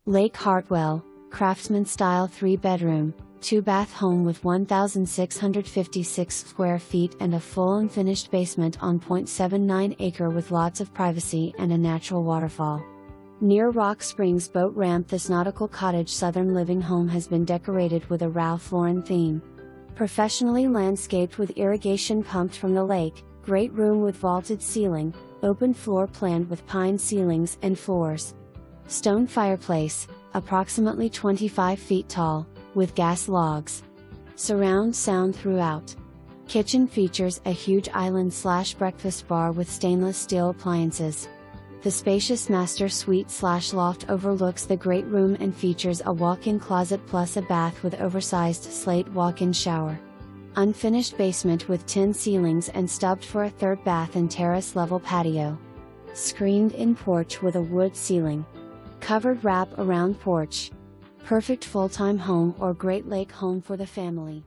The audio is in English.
Lake Hartwell, Craftsman style 3-bedroom, 2-bath home with 1,656 square feet and a full unfinished basement on 0.79 acre with lots of privacy and a natural waterfall. Near Rock Springs Boat Ramp, this Nautical Cottage southern living home has been decorated with a Ralph Lauren theme. Professionally landscaped with irrigation pumped from the lake, great room with vaulted ceiling, open floor planned with pine ceilings and floors. Stone fireplace, approximately 25 feet tall, with gas logs. Surround sound throughout. Kitchen features a huge island/breakfast bar with stainless steel appliances. The spacious master suite/loft overlooks the great room and features a walk-in closet plus a bath with oversized slate walk-in shower. Unfinished basement with tin ceilings and stubbed for a third bath and terrace level patio. Screened-in porch with a wood ceiling. Covered wrap-around porch. Perfect full-time home or Great Lake home for the family.